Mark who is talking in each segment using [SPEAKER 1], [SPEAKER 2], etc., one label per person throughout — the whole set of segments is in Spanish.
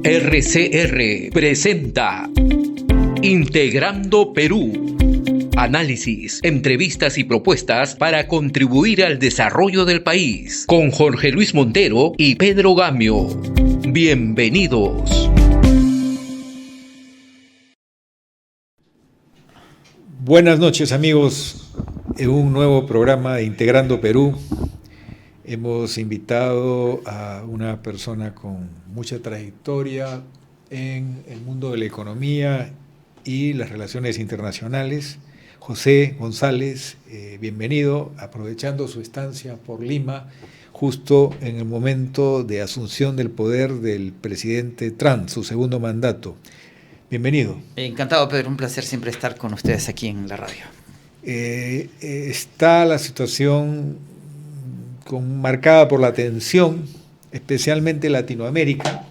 [SPEAKER 1] RCR presenta Integrando Perú. Análisis, entrevistas y propuestas para contribuir al desarrollo del país. Con Jorge Luis Montero y Pedro Gamio. Bienvenidos.
[SPEAKER 2] Buenas noches, amigos. En un nuevo programa de Integrando Perú hemos invitado a una persona con mucha trayectoria en el mundo de la economía y las relaciones internacionales, José González. Bienvenido, aprovechando su estancia por Lima, justo en el momento de asunción del poder del presidente Trump, su segundo mandato. Bienvenido.
[SPEAKER 3] Encantado, Pedro, un placer siempre estar con ustedes aquí en la radio.
[SPEAKER 2] Está la situación marcada por la tensión, especialmente en Latinoamérica.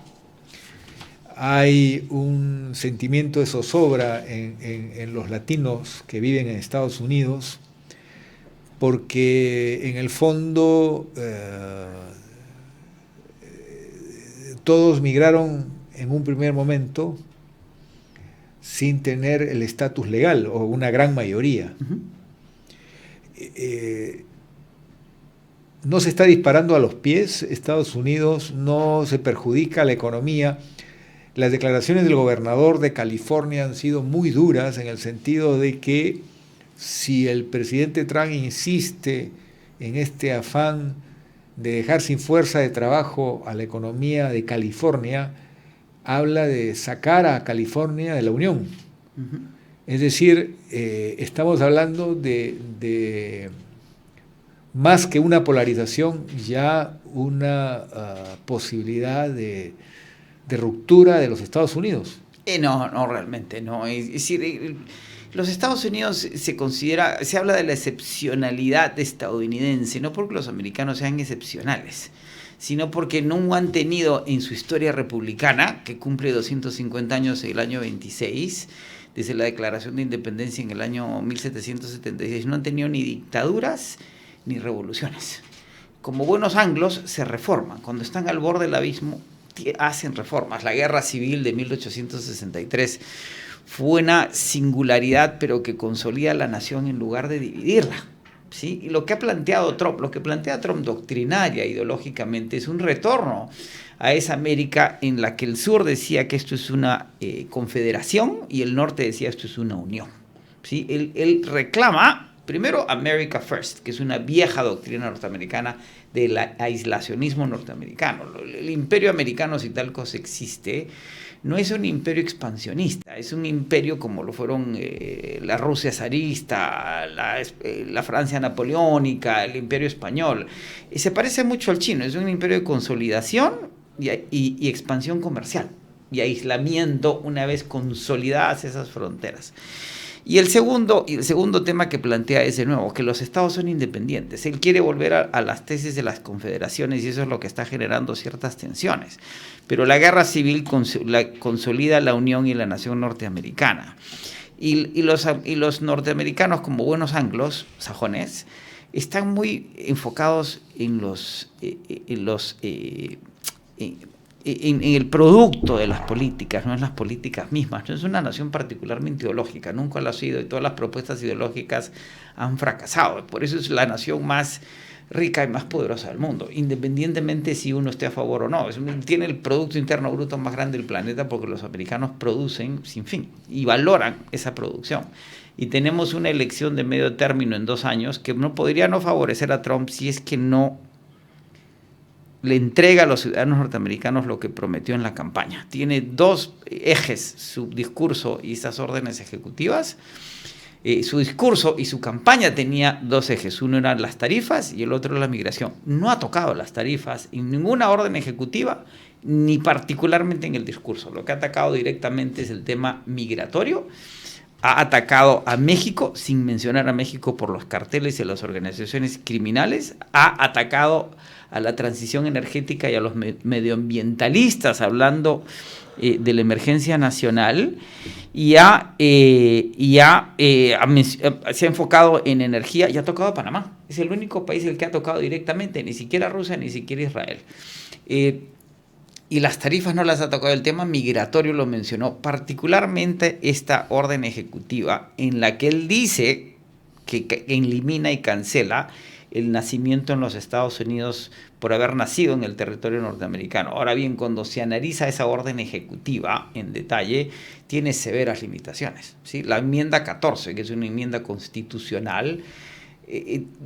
[SPEAKER 2] Hay un sentimiento de zozobra en los latinos que viven en Estados Unidos, porque en el fondo todos migraron en un primer momento sin tener el estatus legal, o una gran mayoría. No se está disparando a los pies, Estados Unidos no se perjudica la economía. Las declaraciones del gobernador de California han sido muy duras en el sentido de que si el presidente Trump insiste en este afán de dejar sin fuerza de trabajo a la economía de California, habla de sacar a California de la Unión. Es decir, estamos hablando de más que una polarización, ya una posibilidad de ruptura de los Estados Unidos.
[SPEAKER 3] No, realmente no. Es decir, los Estados Unidos se habla de la excepcionalidad estadounidense, no porque los americanos sean excepcionales, sino porque no han tenido en su historia republicana, que cumple 250 años el año 26, desde la declaración de independencia en el año 1776, no han tenido ni dictaduras ni revoluciones. Como buenos anglos se reforman, cuando están al borde del abismo hacen reformas. La guerra civil de 1863 fue una singularidad, pero que consolida a la nación en lugar de dividirla. ¿Sí? Y lo que plantea Trump doctrinaria, ideológicamente, es un retorno a esa América en la que el sur decía que esto es una confederación y el norte decía esto es una unión. ¿Sí? Él reclama, primero, America First, que es una vieja doctrina norteamericana del aislacionismo norteamericano. El imperio americano, si tal cosa existe, no es un imperio expansionista, es un imperio como lo fueron la Rusia zarista, la Francia napoleónica, el imperio español. Y se parece mucho al chino, es un imperio de consolidación y expansión comercial y aislamiento una vez consolidadas esas fronteras. Y el segundo tema que plantea es, de nuevo, que los estados son independientes. Él quiere volver a las tesis de las confederaciones y eso es lo que está generando ciertas tensiones. Pero la guerra civil consolida la unión y la nación norteamericana. Y los norteamericanos, como buenos anglos, sajones, están muy enfocados en el producto de las políticas, no en las políticas mismas. No es una nación particularmente ideológica, nunca lo ha sido y todas las propuestas ideológicas han fracasado. Por eso es la nación más rica y más poderosa del mundo, independientemente si uno esté a favor o no. Tiene el Producto Interno Bruto más grande del planeta porque los americanos producen sin fin y valoran esa producción. Y tenemos una elección de medio término en 2 años que no podría no favorecer a Trump si es que no le entrega a los ciudadanos norteamericanos lo que prometió en la campaña. Tiene 2 ejes, su discurso y esas órdenes ejecutivas. Su discurso y su campaña tenía 2 ejes. Uno eran las tarifas y el otro la migración. No ha tocado las tarifas en ninguna orden ejecutiva, ni particularmente en el discurso. Lo que ha atacado directamente es el tema migratorio. Ha atacado a México, sin mencionar a México por los carteles y las organizaciones criminales. Ha atacado a la transición energética y a los medioambientalistas, hablando de la emergencia nacional, y se ha enfocado en energía y ha tocado a Panamá. Es el único país el que ha tocado directamente, ni siquiera Rusia, ni siquiera Israel. Y las tarifas no las ha tocado, el tema migratorio lo mencionó, particularmente esta orden ejecutiva en la que él dice que elimina y cancela el nacimiento en los Estados Unidos por haber nacido en el territorio norteamericano. Ahora bien, cuando se analiza esa orden ejecutiva en detalle, tiene severas limitaciones, ¿sí? La enmienda 14, que es una enmienda constitucional,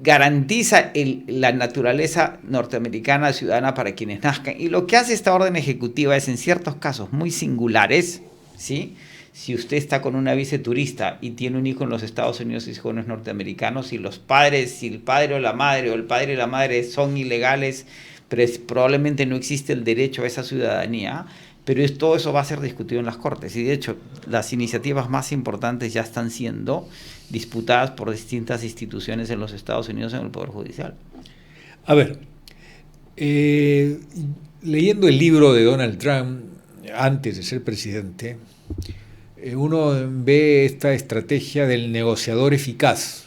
[SPEAKER 3] garantiza la naturaleza norteamericana ciudadana para quienes nazcan, y lo que hace esta orden ejecutiva es, en ciertos casos muy singulares, ¿sí? Si usted está con una visa turista y tiene un hijo en los Estados Unidos y es jóvenes norteamericanos, si los padres, si el padre o la madre o el padre y la madre son ilegales, probablemente no existe el derecho a esa ciudadanía, pero todo eso va a ser discutido en las Cortes, y de hecho las iniciativas más importantes ya están siendo disputadas por distintas instituciones en los Estados Unidos en el Poder Judicial.
[SPEAKER 2] A ver, leyendo el libro de Donald Trump antes de ser presidente, uno ve esta estrategia del negociador eficaz,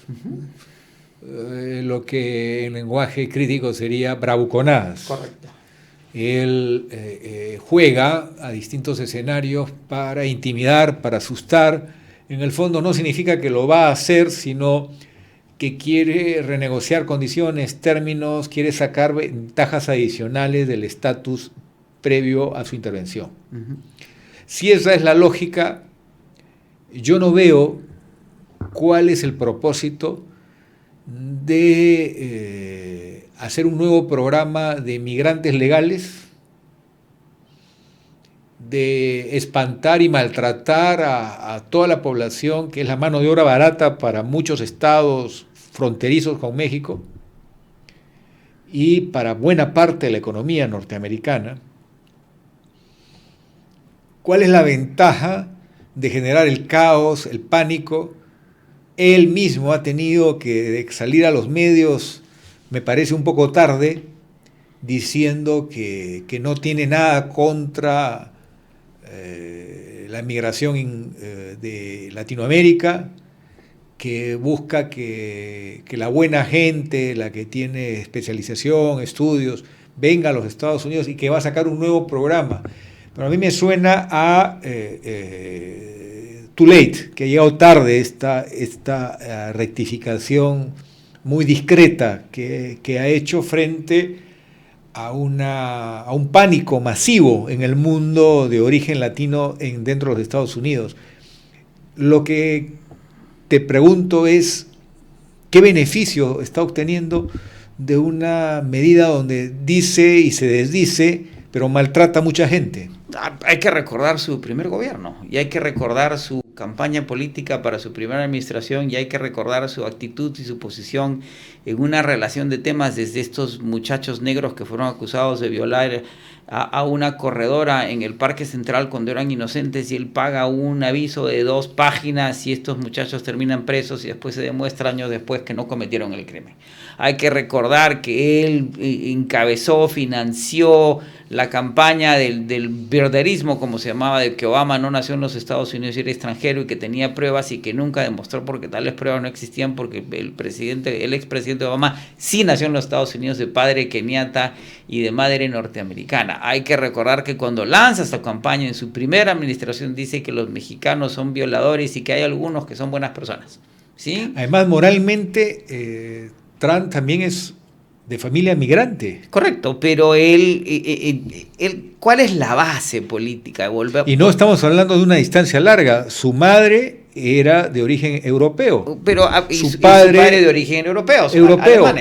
[SPEAKER 2] lo que en lenguaje crítico sería bravuconadas.
[SPEAKER 3] Correcto.
[SPEAKER 2] Él juega a distintos escenarios para intimidar, para asustar. En el fondo no significa que lo va a hacer, sino que quiere renegociar condiciones, términos, quiere sacar ventajas adicionales del estatus previo a su intervención. Si esa es la lógica, yo no veo cuál es el propósito de hacer un nuevo programa de migrantes legales, de espantar y maltratar a toda la población, que es la mano de obra barata para muchos estados fronterizos con México y para buena parte de la economía norteamericana. ¿Cuál es la ventaja de generar el caos, el pánico? Él mismo ha tenido que salir a los medios, me parece un poco tarde, diciendo que no tiene nada contra la migración de Latinoamérica, que busca que la buena gente, la que tiene especialización, estudios, venga a los Estados Unidos y que va a sacar un nuevo programa. Pero a mí me suena a too late, que ha llegado tarde esta rectificación muy discreta que ha hecho frente a un pánico masivo en el mundo de origen latino dentro de los Estados Unidos. Lo que te pregunto es, ¿qué beneficio está obteniendo de una medida donde dice y se desdice, pero maltrata a mucha gente?
[SPEAKER 3] Hay que recordar su primer gobierno, y hay que recordar su campaña política para su primera administración, y hay que recordar su actitud y su posición en una relación de temas, desde estos muchachos negros que fueron acusados de violar a una corredora en el Parque Central cuando eran inocentes, y él paga un aviso de 2 páginas y estos muchachos terminan presos y después se demuestra años después que no cometieron el crimen. Hay que recordar que él encabezó, financió la campaña del birderismo, como se llamaba, de que Obama no nació en los Estados Unidos y era extranjero, y que tenía pruebas y que nunca demostró, porque tales pruebas no existían, porque el expresidente Obama sí nació en los Estados Unidos de padre keniata y de madre norteamericana. Hay que recordar que cuando lanza esta campaña en su primera administración dice que los mexicanos son violadores y que hay algunos que son buenas personas, ¿sí?
[SPEAKER 2] Además, moralmente, Trump también es de familia migrante.
[SPEAKER 3] Correcto, pero él, ¿cuál es la base política?
[SPEAKER 2] Y no estamos hablando de una distancia larga. Su madre era de origen europeo.
[SPEAKER 3] Pero
[SPEAKER 2] su padre
[SPEAKER 3] de origen europeo.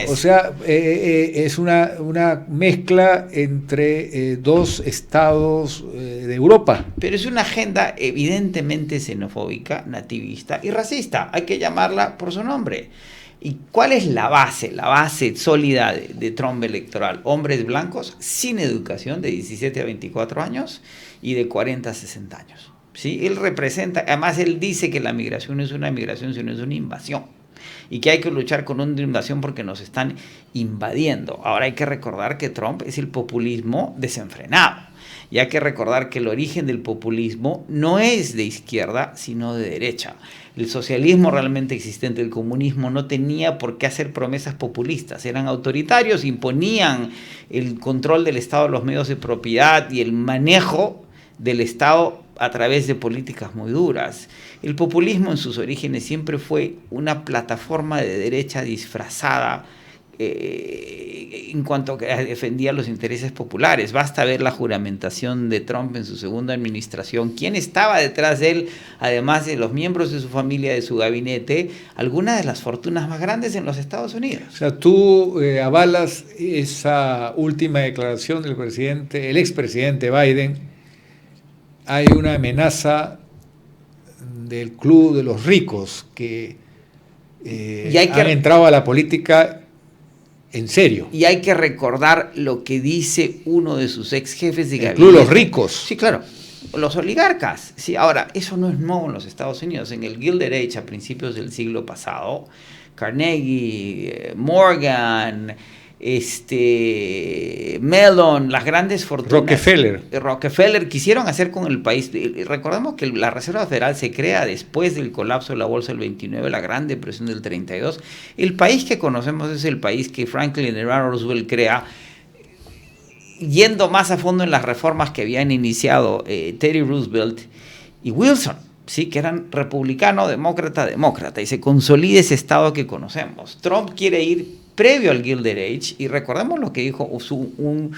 [SPEAKER 2] O sea, es una mezcla entre 2 estados de Europa.
[SPEAKER 3] Pero es una agenda evidentemente xenofóbica, nativista y racista. Hay que llamarla por su nombre. ¿Y cuál es la base? La base sólida de Trump electoral: hombres blancos sin educación de 17 a 24 años y de 40 a 60 años. ¿Sí? Él representa, además él dice que la migración no es una migración, sino es una invasión, y que hay que luchar con una invasión porque nos están invadiendo. Ahora hay que recordar que Trump es el populismo desenfrenado, Y hay que recordar que el origen del populismo no es de izquierda, sino de derecha. El socialismo realmente existente, el comunismo, no tenía por qué hacer promesas populistas. Eran autoritarios, imponían el control del Estado, los medios de propiedad y el manejo del Estado a través de políticas muy duras. El populismo en sus orígenes siempre fue una plataforma de derecha disfrazada en cuanto a que defendía los intereses populares. Basta ver la juramentación de Trump en su segunda administración. ¿Quién estaba detrás de él? Además de los miembros de su familia, de su gabinete, algunas de las fortunas más grandes en los Estados Unidos.
[SPEAKER 2] O sea, tú avalas esa última declaración del presidente, el expresidente Biden. Hay una amenaza del club de los ricos que han entrado a la política en serio.
[SPEAKER 3] Y hay que recordar lo que dice uno de sus ex jefes de gabinete.
[SPEAKER 2] El club de los ricos.
[SPEAKER 3] Sí, claro. Los oligarcas. Sí, ahora, eso no es nuevo en los Estados Unidos. En el Gilded Age, a principios del siglo pasado, Carnegie, Morgan, Mellon, las grandes fortunas. Rockefeller quisieron hacer con el país. Recordemos que la Reserva Federal se crea después del colapso de la bolsa del 29, la Gran Depresión del 32. El país que conocemos es el país que Franklin Delano Roosevelt crea, yendo más a fondo en las reformas que habían iniciado Teddy Roosevelt y Wilson, ¿sí? Que eran republicano, demócrata, y se consolida ese estado que conocemos. Trump quiere ir previo al Gilded Age, y recordemos lo que dijo un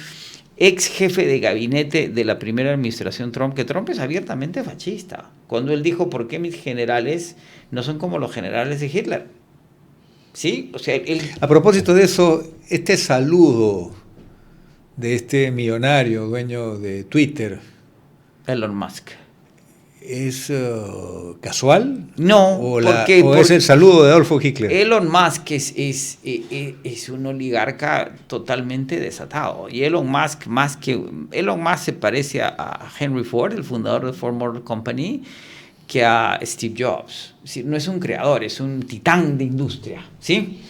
[SPEAKER 3] ex jefe de gabinete de la primera administración Trump, que Trump es abiertamente fascista, cuando él dijo: ¿por qué mis generales no son como los generales de Hitler? ¿Sí? O sea,
[SPEAKER 2] a propósito de eso, este saludo de este millonario dueño de Twitter,
[SPEAKER 3] Elon Musk,
[SPEAKER 2] ¿es casual?
[SPEAKER 3] No,
[SPEAKER 2] ¿O es el saludo de Adolfo Hitler?
[SPEAKER 3] Elon Musk es un oligarca totalmente desatado. Y Elon Musk se parece a Henry Ford, el fundador de Ford Motor Company, que a Steve Jobs. ¿Sí? No es un creador, es un titán de industria. ¿Sí?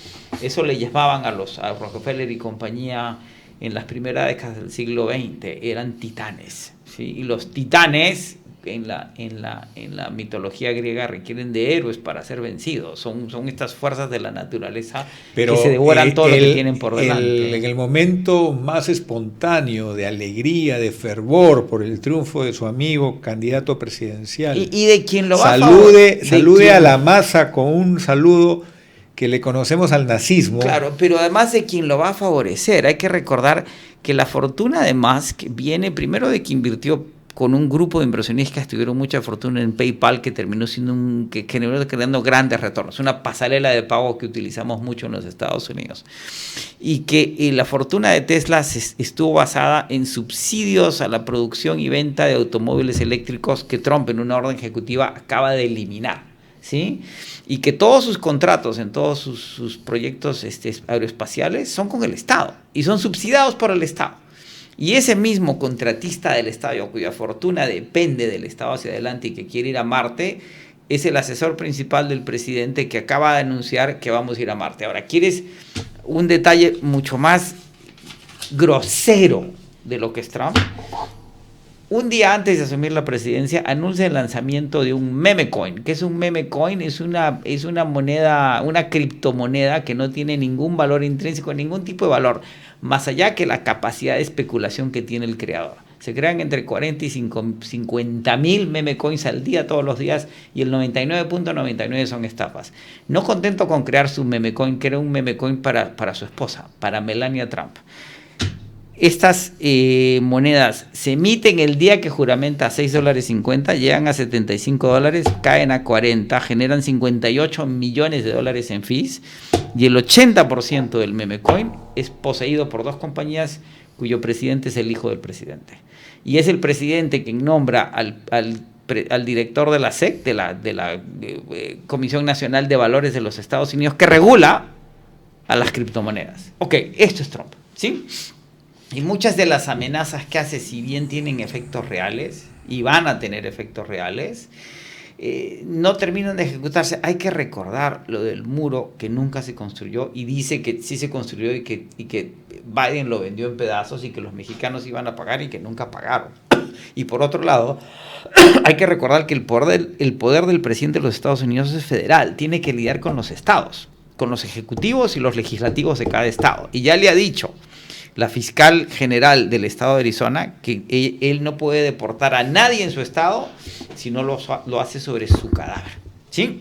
[SPEAKER 3] Eso le llamaban a Rockefeller y compañía en las primeras décadas del siglo XX. Eran titanes. ¿Sí? Y los titanes en la mitología griega requieren de héroes para ser vencidos. Son estas fuerzas de la naturaleza. Pero que se devoran todo lo que tienen por delante.
[SPEAKER 2] En el momento más espontáneo de alegría, de fervor por el triunfo de su amigo candidato presidencial,
[SPEAKER 3] y de quien lo va
[SPEAKER 2] salude a la masa con un saludo que le conocemos al nazismo.
[SPEAKER 3] Claro, pero además de quien lo va a favorecer. Hay que recordar que la fortuna de Musk viene primero de que invirtió con un grupo de inversionistas que tuvieron mucha fortuna en PayPal, que terminó siendo creando grandes retornos, una pasarela de pago que utilizamos mucho en los Estados Unidos. Y que la fortuna de Tesla estuvo basada en subsidios a la producción y venta de automóviles eléctricos que Trump, en una orden ejecutiva, acaba de eliminar. ¿Sí? Y que todos sus contratos en todos sus proyectos aeroespaciales son con el Estado y son subsidiados por el Estado. Y ese mismo contratista del Estado, cuya fortuna depende del Estado hacia adelante y que quiere ir a Marte, es el asesor principal del presidente, que acaba de anunciar que vamos a ir a Marte. Ahora, ¿quieres un detalle mucho más grosero de lo que es Trump? Un día antes de asumir la presidencia, anuncia el lanzamiento de un meme coin. ¿Qué es un meme coin? Es una moneda, una criptomoneda que no tiene ningún valor intrínseco, ningún tipo de valor, más allá que la capacidad de especulación que tiene el creador. Se crean entre 40 y 50 mil meme coins al día, todos los días, y el 99.99 son estafas. No contento con crear su meme coin, crea un meme coin para su esposa, para Melania Trump. Estas monedas se emiten el día que juramenta a $6.50, llegan a $75, caen a 40, generan 58 millones de dólares en fees, y el 80% del meme coin es poseído por dos compañías cuyo presidente es el hijo del presidente. Y es el presidente quien nombra al director de la SEC, de la Comisión Nacional de Valores de los Estados Unidos, que regula a las criptomonedas. Ok, esto es Trump, ¿sí? Y muchas de las amenazas que hace, si bien tienen efectos reales, y van a tener efectos reales, no terminan de ejecutarse. Hay que recordar lo del muro que nunca se construyó y dice que sí se construyó y que Biden lo vendió en pedazos y que los mexicanos iban a pagar y que nunca pagaron. Y por otro lado, hay que recordar que el poder del presidente de los Estados Unidos es federal, tiene que lidiar con los estados, con los ejecutivos y los legislativos de cada estado. Y ya le ha dicho la fiscal general del estado de Arizona que él no puede deportar a nadie en su estado si no lo hace sobre su cadáver, ¿sí?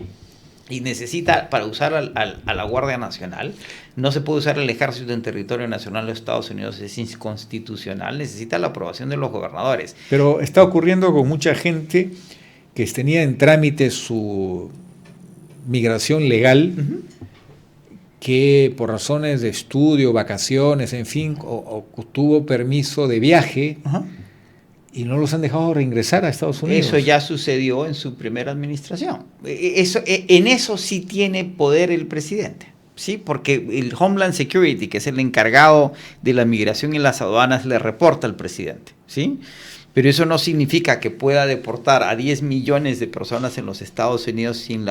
[SPEAKER 3] Y necesita, para usar a la Guardia Nacional, no se puede usar el ejército en territorio nacional de Estados Unidos, es inconstitucional, necesita la aprobación de los gobernadores.
[SPEAKER 2] Pero está ocurriendo con mucha gente que tenía en trámite su migración legal, que por razones de estudio, vacaciones, en fin, obtuvo permiso de viaje y no los han dejado reingresar a Estados Unidos.
[SPEAKER 3] Eso ya sucedió en su primera administración. En eso sí tiene poder el presidente, ¿sí? Porque el Homeland Security, que es el encargado de la migración y las aduanas, le reporta al presidente, ¿sí? Pero eso no significa que pueda deportar a 10 millones de personas en los Estados Unidos sin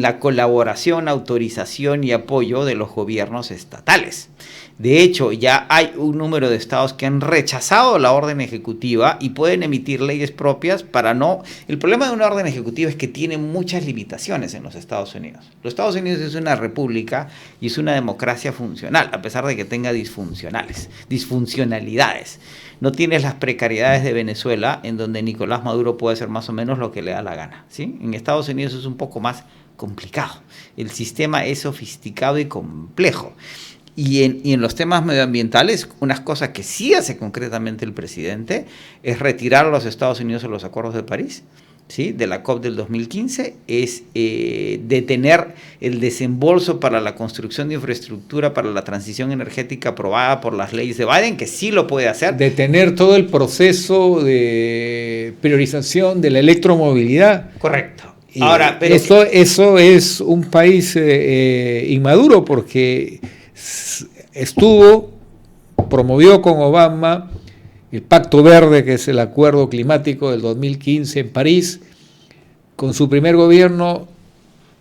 [SPEAKER 3] la colaboración, autorización y apoyo de los gobiernos estatales. De hecho, ya hay un número de estados que han rechazado la orden ejecutiva y pueden emitir leyes propias para no... El problema de una orden ejecutiva es que tiene muchas limitaciones en los Estados Unidos. Los Estados Unidos es una república y es una democracia funcional, a pesar de que tenga disfuncionalidades. No tienes las precariedades de Venezuela, en donde Nicolás Maduro puede hacer más o menos lo que le da la gana, ¿sí? En Estados Unidos es un poco más complicado. El sistema es sofisticado y complejo. Y en los temas medioambientales, unas cosas que sí hace concretamente el presidente es retirar a los Estados Unidos de los acuerdos de París, ¿sí? De la COP del 2015, es detener el desembolso para la construcción de infraestructura para la transición energética aprobada por las leyes de Biden, que sí lo puede hacer.
[SPEAKER 2] Detener todo el proceso de priorización de la electromovilidad.
[SPEAKER 3] Correcto.
[SPEAKER 2] Ahora, pero eso es un país inmaduro, porque promovió con Obama el Pacto Verde, que es el acuerdo climático del 2015 en París. Con su primer gobierno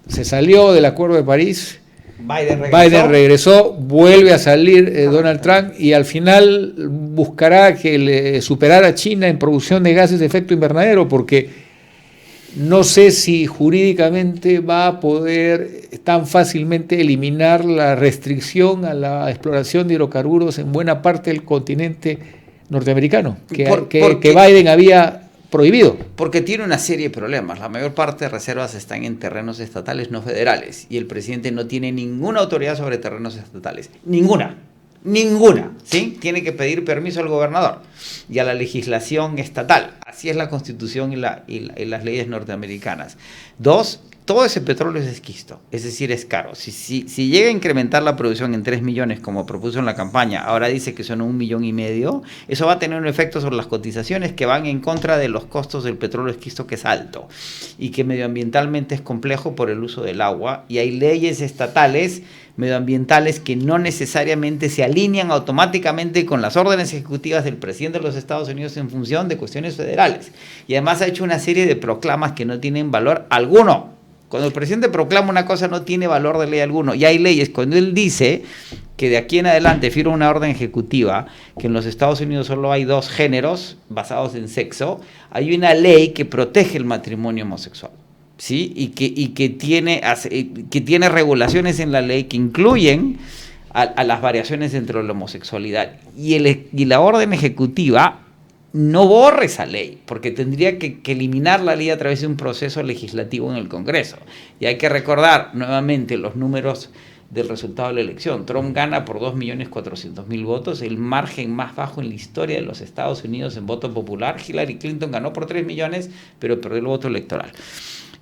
[SPEAKER 2] se salió del acuerdo de París. Biden regresó, vuelve a salir Donald Trump y al final buscará que superar a China en producción de gases de efecto invernadero, porque no sé si jurídicamente va a poder tan fácilmente eliminar la restricción a la exploración de hidrocarburos en buena parte del continente norteamericano, que Biden había prohibido.
[SPEAKER 3] Porque tiene una serie de problemas. La mayor parte de reservas están en terrenos estatales, no federales, y el presidente no tiene ninguna autoridad sobre terrenos estatales. Ninguna, ¿sí? Tiene que pedir permiso al gobernador y a la legislación estatal. Así es la Constitución y las leyes norteamericanas. 2, todo ese petróleo es esquisto, es decir, es caro. Si llega a incrementar la producción en 3 millones, como propuso en la campaña, ahora dice que son 1,5 millones, eso va a tener un efecto sobre las cotizaciones que van en contra de los costos del petróleo esquisto, que es alto, y que medioambientalmente es complejo por el uso del agua, y hay leyes estatales medioambientales que no necesariamente se alinean automáticamente con las órdenes ejecutivas del presidente de los Estados Unidos en función de cuestiones federales. Y además ha hecho una serie de proclamas que no tienen valor alguno. Cuando el presidente proclama una cosa, no tiene valor de ley alguno. Y hay leyes, cuando él dice que de aquí en adelante firma una orden ejecutiva, que en los Estados Unidos solo hay 2 géneros basados en sexo, hay una ley que protege el matrimonio homosexual, ¿sí? Y que tiene regulaciones en la ley que incluyen a las variaciones dentro de la homosexualidad. Y la orden ejecutiva no borre esa ley, porque tendría que eliminar la ley a través de un proceso legislativo en el Congreso. Y hay que recordar nuevamente los números del resultado de la elección. Trump gana por 2.400.000 votos, el margen más bajo en la historia de los Estados Unidos en voto popular. Hillary Clinton ganó por 3 millones, pero perdió el voto electoral.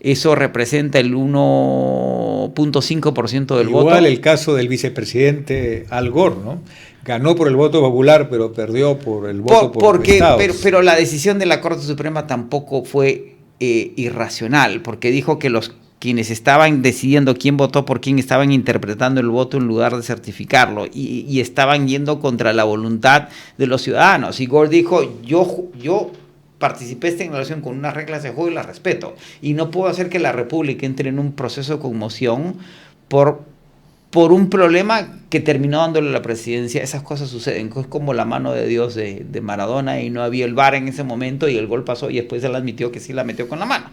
[SPEAKER 3] Eso representa el 1.5% del voto.
[SPEAKER 2] Igual el caso del vicepresidente Al Gore, ¿no? Ganó por el voto popular, pero perdió por el voto por estados.
[SPEAKER 3] Pero la decisión de la Corte Suprema tampoco fue irracional, porque dijo que quienes estaban decidiendo quién votó por quién estaban interpretando el voto en lugar de certificarlo y estaban yendo contra la voluntad de los ciudadanos. Y Gore dijo, yo participé de esta inauguración con unas reglas de juego y las respeto. Y no puedo hacer que la República entre en un proceso de conmoción por un problema que terminó dándole la presidencia. Esas cosas suceden. Es como la mano de Dios de Maradona, y no había el VAR en ese momento y el gol pasó y después él admitió que sí la metió con la mano.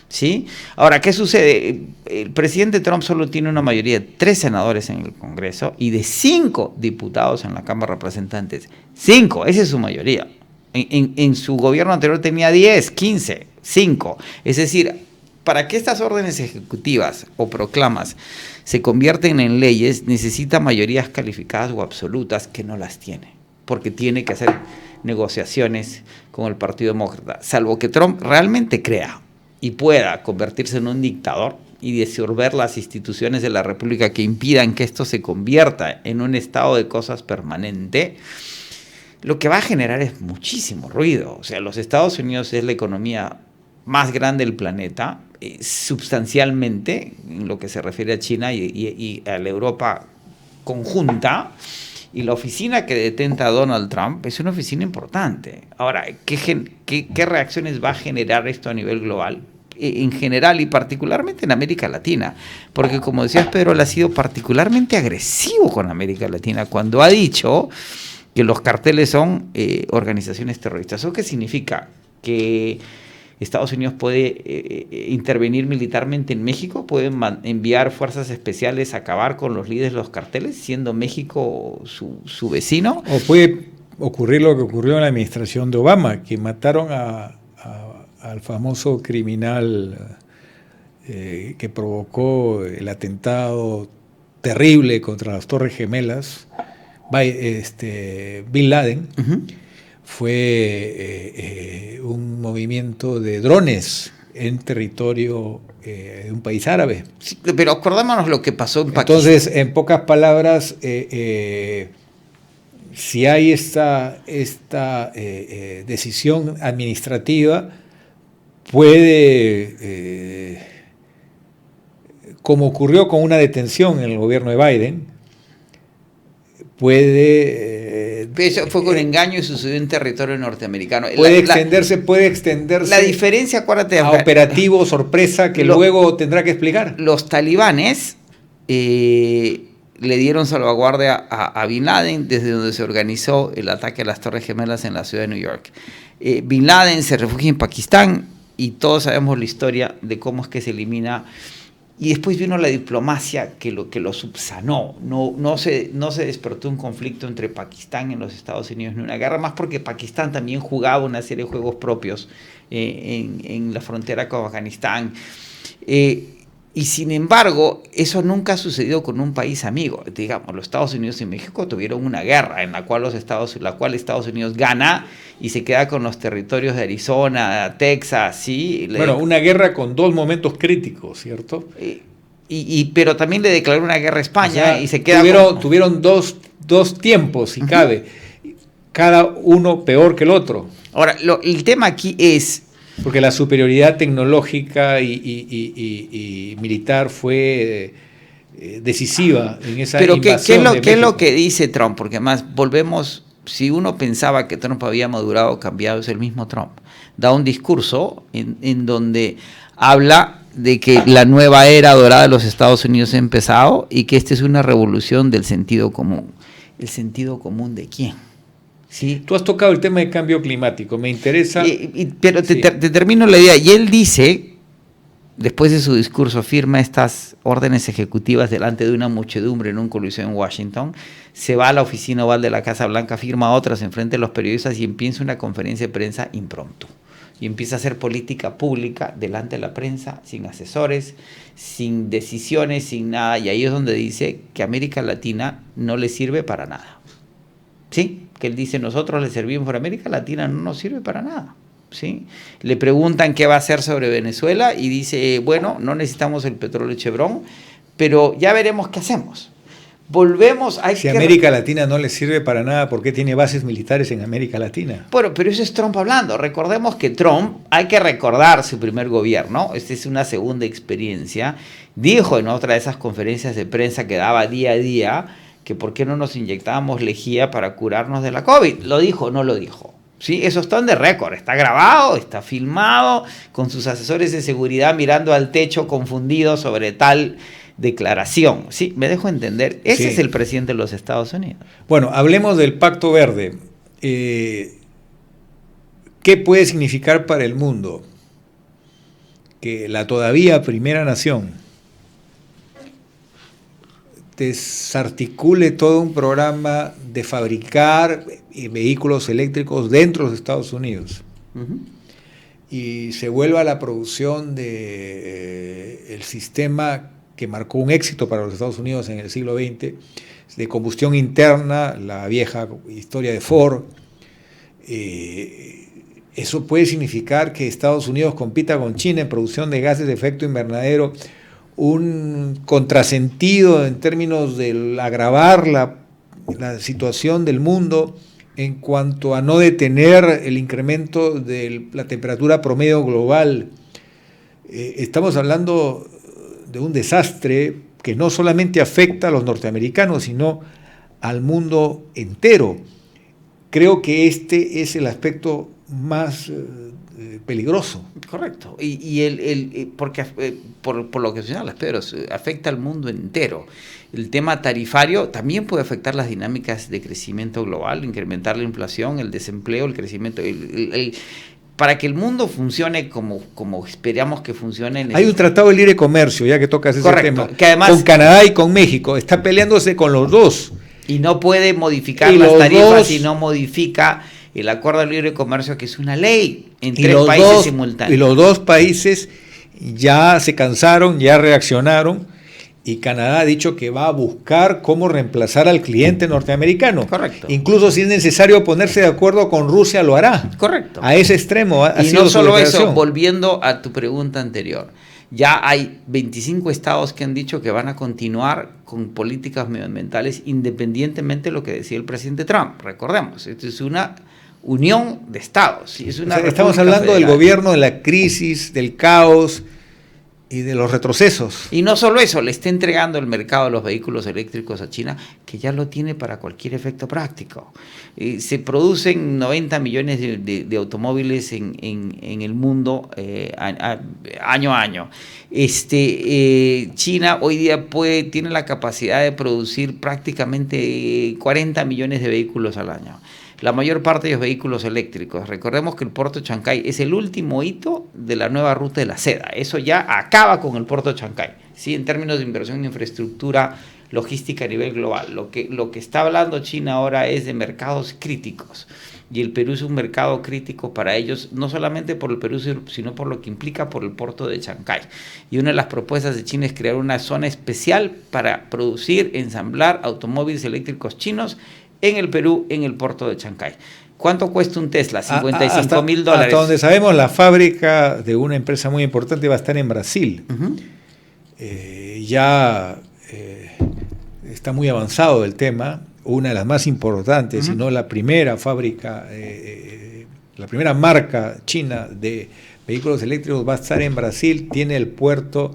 [SPEAKER 3] ¿Sí? Ahora, ¿qué sucede? El presidente Trump solo tiene una mayoría de 3 senadores en el Congreso y de 5 diputados en la Cámara de Representantes. 5, esa es su mayoría. En su gobierno anterior tenía 10, 15, 5. Es decir, para que estas órdenes ejecutivas o proclamas se convierten en leyes, necesita mayorías calificadas o absolutas, que no las tiene, porque tiene que hacer negociaciones con el Partido Demócrata, salvo que Trump realmente crea y pueda convertirse en un dictador y disolver las instituciones de la República que impidan que esto se convierta en un estado de cosas permanente. Lo que va a generar es muchísimo ruido. O sea, los Estados Unidos es la economía más grande del planeta, sustancialmente, en lo que se refiere a China y a la Europa conjunta, y la oficina que detenta a Donald Trump es una oficina importante. Ahora, ¿qué reacciones va a generar esto a nivel global? En general y particularmente en América Latina, porque como decías, Pedro, él ha sido particularmente agresivo con América Latina cuando ha dicho que los carteles son organizaciones terroristas. ¿Eso qué significa? Que Estados Unidos puede intervenir militarmente en México, puede enviar fuerzas especiales a acabar con los líderes de los carteles, siendo México su vecino.
[SPEAKER 2] O puede ocurrir lo que ocurrió en la administración de Obama, que mataron al famoso criminal que provocó el atentado terrible contra las Torres Gemelas, Bin Laden. Uh-huh. Fue un movimiento de drones en territorio de un país árabe.
[SPEAKER 3] Sí, pero acordémonos lo que pasó en Pakistán.
[SPEAKER 2] Entonces, en pocas palabras, si hay esta decisión administrativa, puede, como ocurrió con una detención en el gobierno de Biden, puede...
[SPEAKER 3] Eso fue con engaño y sucedió en territorio norteamericano.
[SPEAKER 2] Puede extenderse.
[SPEAKER 3] La diferencia, acuérdate,
[SPEAKER 2] a operativo sorpresa que luego tendrá que explicar.
[SPEAKER 3] Los talibanes le dieron salvaguardia a Bin Laden, desde donde se organizó el ataque a las Torres Gemelas en la ciudad de New York. Bin Laden se refugia en Pakistán y todos sabemos la historia de cómo es que se elimina. Y después vino la diplomacia que lo subsanó. No se despertó un conflicto entre Pakistán y los Estados Unidos, ni una guerra, más porque Pakistán también jugaba una serie de juegos propios en la frontera con Afganistán. Y sin embargo, eso nunca ha sucedido con un país amigo. Digamos, los Estados Unidos y México tuvieron una guerra en la cual Estados Unidos gana y se queda con los territorios de Arizona, Texas, ¿sí?
[SPEAKER 2] Bueno, una guerra con 2 momentos críticos, ¿cierto?
[SPEAKER 3] Pero también le declaró una guerra a España, o sea, y se queda
[SPEAKER 2] tuvieron dos tiempos, si cabe, cada uno peor que el otro.
[SPEAKER 3] Ahora, el tema aquí es...
[SPEAKER 2] Porque la superioridad tecnológica y militar fue decisiva en esa invasión.
[SPEAKER 3] Pero ¿qué es lo que dice Trump? Porque además volvemos, si uno pensaba que Trump había madurado o cambiado, es el mismo Trump. Da un discurso en donde habla de que la nueva era dorada de los Estados Unidos ha empezado y que esta es una revolución del sentido común. ¿El sentido común de quién?
[SPEAKER 2] ¿Sí? Tú has tocado el tema de cambio climático, me interesa.
[SPEAKER 3] Pero te termino la idea. Y él dice, después de su discurso, firma estas órdenes ejecutivas delante de una muchedumbre en un coliseo en Washington, se va a la oficina oval de la Casa Blanca, firma otras enfrente de los periodistas y empieza una conferencia de prensa impromptu. Y empieza a hacer política pública delante de la prensa, sin asesores, sin decisiones, sin nada. Y ahí es donde dice que América Latina no le sirve para nada. ¿Sí? Que él dice, nosotros le servimos, pero América Latina no nos sirve para nada. ¿Sí? Le preguntan qué va a hacer sobre Venezuela y dice, bueno, no necesitamos el petróleo Chevron, pero ya veremos qué hacemos. Volvemos a...
[SPEAKER 2] Si América Latina no le sirve para nada, ¿por qué tiene bases militares en América Latina?
[SPEAKER 3] Bueno, pero eso es Trump hablando. Recordemos que Trump, hay que recordar su primer gobierno, esta es una segunda experiencia, dijo en otra de esas conferencias de prensa que daba día a día, que por qué no nos inyectábamos lejía para curarnos de la COVID. ¿Lo dijo o no lo dijo? ¿sí? Eso está on the record, está grabado, está filmado, con sus asesores de seguridad mirando al techo confundidos sobre tal declaración. Sí, me dejo entender. Ese es el presidente de los Estados Unidos.
[SPEAKER 2] Bueno, hablemos del Pacto Verde. ¿Qué puede significar para el mundo que la todavía primera nación desarticule todo un programa de fabricar vehículos eléctricos dentro de los Estados Unidos y se vuelva a la producción de el sistema que marcó un éxito para los Estados Unidos en el siglo XX, de combustión interna, la vieja historia de Ford? Eso puede significar que Estados Unidos compita con China en producción de gases de efecto invernadero, un contrasentido en términos de agravar la situación del mundo en cuanto a no detener el incremento de la temperatura promedio global. Estamos hablando de un desastre que no solamente afecta a los norteamericanos, sino al mundo entero. Creo que este es el aspecto más peligroso.
[SPEAKER 3] Correcto. Porque por lo que señalas, Pedro, afecta al mundo entero. El tema tarifario también puede afectar las dinámicas de crecimiento global, incrementar la inflación, el desempleo, el crecimiento. Para que el mundo funcione como esperamos que funcione.
[SPEAKER 2] Hay un tratado de libre comercio, ya que tocas ese tema,
[SPEAKER 3] que además,
[SPEAKER 2] con Canadá y con México. Está peleándose con los dos.
[SPEAKER 3] Y no puede modificar las tarifas si no modifica el acuerdo de libre comercio, que es una ley en tres países simultáneos.
[SPEAKER 2] Y los dos países ya se cansaron, ya reaccionaron, y Canadá ha dicho que va a buscar cómo reemplazar al cliente norteamericano.
[SPEAKER 3] Correcto.
[SPEAKER 2] Incluso si es necesario ponerse de acuerdo con Rusia, lo hará.
[SPEAKER 3] Correcto.
[SPEAKER 2] A ese extremo.
[SPEAKER 3] Y no solo eso, volviendo a tu pregunta anterior, ya hay 25 estados que han dicho que van a continuar con políticas medioambientales independientemente de lo que decía el presidente Trump. Recordemos, esto es una unión de estados. Es una
[SPEAKER 2] estamos hablando del gobierno, de la crisis, del caos y de los retrocesos.
[SPEAKER 3] Y no solo eso, le está entregando el mercado de los vehículos eléctricos a China, que ya lo tiene para cualquier efecto práctico. Se producen 90 millones de automóviles en el mundo año a año. China hoy día tiene la capacidad de producir prácticamente 40 millones de vehículos al año. La mayor parte de los vehículos eléctricos. Recordemos que el puerto de Chancay es el último hito de la nueva ruta de la seda. Eso ya acaba con el puerto de Chancay, ¿sí? En términos de inversión en infraestructura logística a nivel global. Lo que está hablando China ahora es de mercados críticos. Y el Perú es un mercado crítico para ellos, no solamente por el Perú, sino por lo que implica por el puerto de Chancay. Y una de las propuestas de China es crear una zona especial para producir, ensamblar automóviles eléctricos chinos en el Perú, en el puerto de Chancay. ¿Cuánto cuesta un Tesla? $55,000.
[SPEAKER 2] Hasta donde sabemos, la fábrica de una empresa muy importante va a estar en Brasil. Está muy avanzado el tema. Una de las más importantes, si no la primera fábrica, la primera marca china de vehículos eléctricos va a estar en Brasil. Tiene el puerto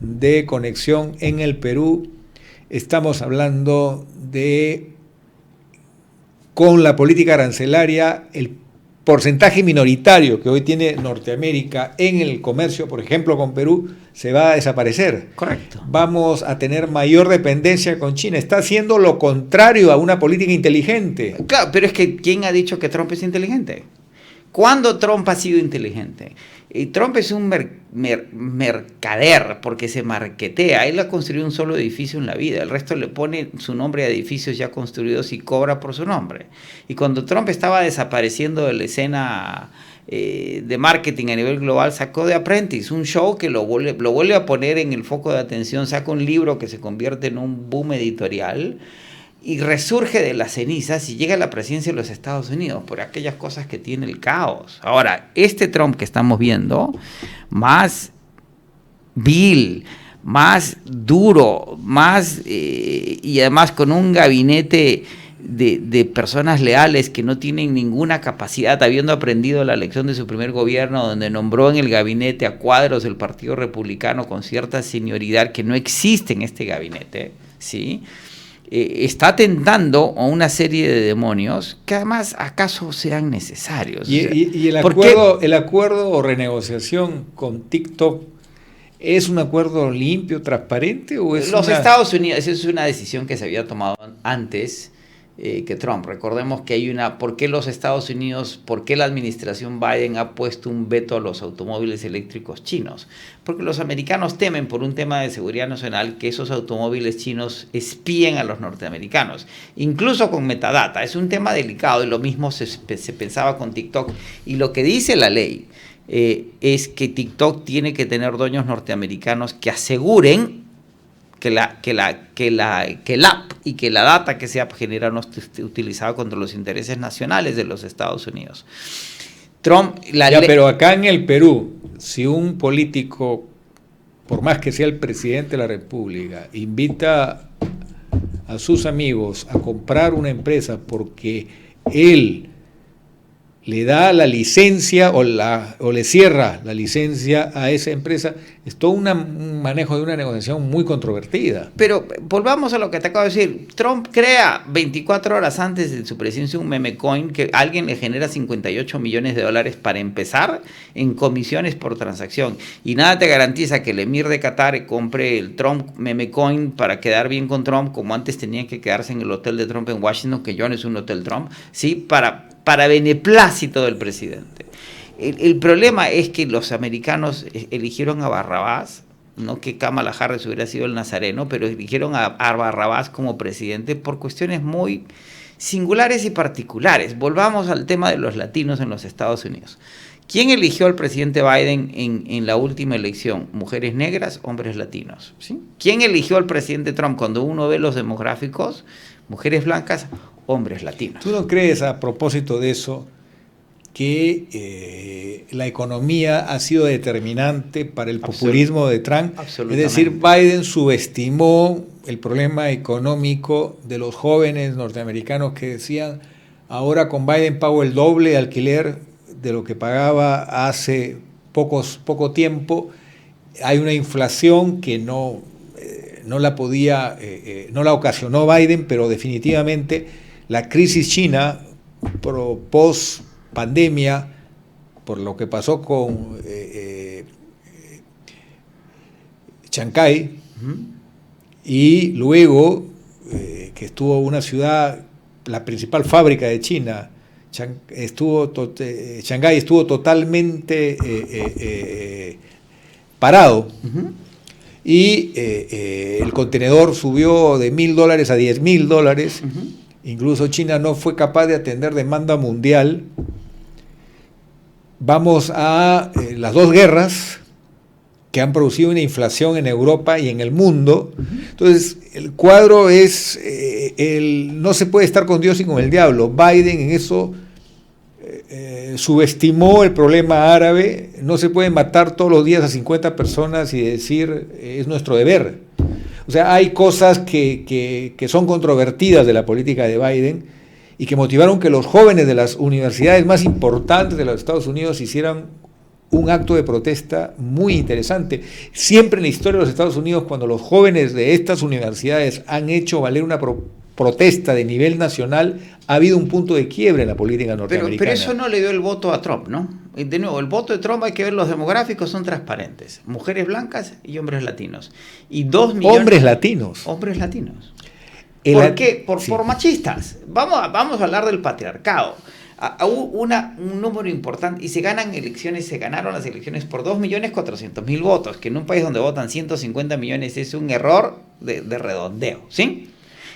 [SPEAKER 2] de conexión en el Perú. Estamos hablando de, con la política arancelaria, el porcentaje minoritario que hoy tiene Norteamérica en el comercio, por ejemplo, con Perú, se va a desaparecer.
[SPEAKER 3] Correcto.
[SPEAKER 2] Vamos a tener mayor dependencia con China. Está haciendo lo contrario a una política inteligente.
[SPEAKER 3] Claro, pero es que ¿quién ha dicho que Trump es inteligente? ¿Cuándo Trump ha sido inteligente? Trump es un mercader porque se marketea. Él ha construido un solo edificio en la vida. El resto le pone su nombre a edificios ya construidos y cobra por su nombre. Y cuando Trump estaba desapareciendo de la escena de marketing a nivel global, sacó The Apprentice, un show que lo vuelve a poner en el foco de atención, saca un libro que se convierte en un boom editorial y resurge de las cenizas y llega a la presidencia de los Estados Unidos por aquellas cosas que tiene el caos. Ahora, este Trump que estamos viendo, más vil, más duro, más y además con un gabinete de personas leales que no tienen ninguna capacidad, habiendo aprendido la lección de su primer gobierno, donde nombró en el gabinete a cuadros del Partido Republicano con cierta senioridad que no existe en este gabinete, ¿sí? está tentando a una serie de demonios que además acaso sean necesarios.
[SPEAKER 2] Y el acuerdo o renegociación con TikTok, ¿es un acuerdo limpio, transparente o es
[SPEAKER 3] Estados Unidos, esa es una decisión que se había tomado antes que Trump. Recordemos que hay ¿por qué los Estados Unidos, por qué la administración Biden ha puesto un veto a los automóviles eléctricos chinos? Porque los americanos temen, por un tema de seguridad nacional, que esos automóviles chinos espíen a los norteamericanos, incluso con metadata. Es un tema delicado y lo mismo se pensaba con TikTok. Y lo que dice la ley es que TikTok tiene que tener dueños norteamericanos que aseguren que el app y que la data que se genera no esté utilizada contra los intereses nacionales de los Estados Unidos.
[SPEAKER 2] Pero acá en el Perú, si un político, por más que sea el presidente de la República, invita a sus amigos a comprar una empresa porque él le da la licencia o le cierra la licencia a esa empresa, es todo un manejo de una negociación muy controvertida.
[SPEAKER 3] Pero volvamos a lo que te acabo de decir. Trump crea 24 horas antes de su presidencia un meme coin que alguien le genera $58 millones para empezar en comisiones por transacción. Y nada te garantiza que el emir de Qatar compre el Trump meme coin para quedar bien con Trump, como antes tenía que quedarse en el hotel de Trump en Washington, que ya no es un hotel Trump, ¿sí? Para beneplácito del presidente. El problema es que los americanos eligieron a Barrabás, no que Kamala Harris hubiera sido el nazareno, pero eligieron a Barrabás como presidente por cuestiones muy singulares y particulares. Volvamos al tema de los latinos en los Estados Unidos. ¿Quién eligió al presidente Biden en la última elección? ¿Mujeres negras, hombres latinos? ¿Sí? ¿Quién eligió al presidente Trump? Cuando uno ve los demográficos, mujeres blancas, hombres latinos.
[SPEAKER 2] ¿Tú no crees, a propósito de eso, que la economía ha sido determinante para el populismo de Trump?
[SPEAKER 3] Absolutamente.
[SPEAKER 2] Es decir, Biden subestimó el problema económico de los jóvenes norteamericanos que decían, ahora con Biden pago el doble de alquiler de lo que pagaba hace poco tiempo. Hay una inflación que no la ocasionó Biden, pero definitivamente la crisis china post pandemia, por lo que pasó con Shanghái, y luego que estuvo una ciudad, la principal fábrica de China, Shanghái estuvo totalmente parado, y el contenedor subió de $1,000 a $10,000. Incluso China no fue capaz de atender demanda mundial. Vamos a las dos guerras que han producido una inflación en Europa y en el mundo. Entonces, el cuadro es, no se puede estar con Dios y con el diablo. Biden en eso subestimó el problema árabe. No se puede matar todos los días a 50 personas y decir, es nuestro deber. O sea, hay cosas que son controvertidas de la política de Biden y que motivaron que los jóvenes de las universidades más importantes de los Estados Unidos hicieran un acto de protesta muy interesante. Siempre en la historia de los Estados Unidos, cuando los jóvenes de estas universidades han hecho valer una protesta de nivel nacional, ha habido un punto de quiebre en la política norteamericana.
[SPEAKER 3] Pero eso no le dio el voto a Trump, ¿no? De nuevo, el voto de Trump, hay que ver, los demográficos son transparentes. Mujeres blancas y hombres latinos. Y 2 millones...
[SPEAKER 2] Hombres latinos.
[SPEAKER 3] Hombres latinos. ¿Por qué? Por machistas. Vamos a hablar del patriarcado. Un número importante, y se ganaron las elecciones por 2.400.000 votos, que en un país donde votan 150 millones es un error de redondeo, ¿sí?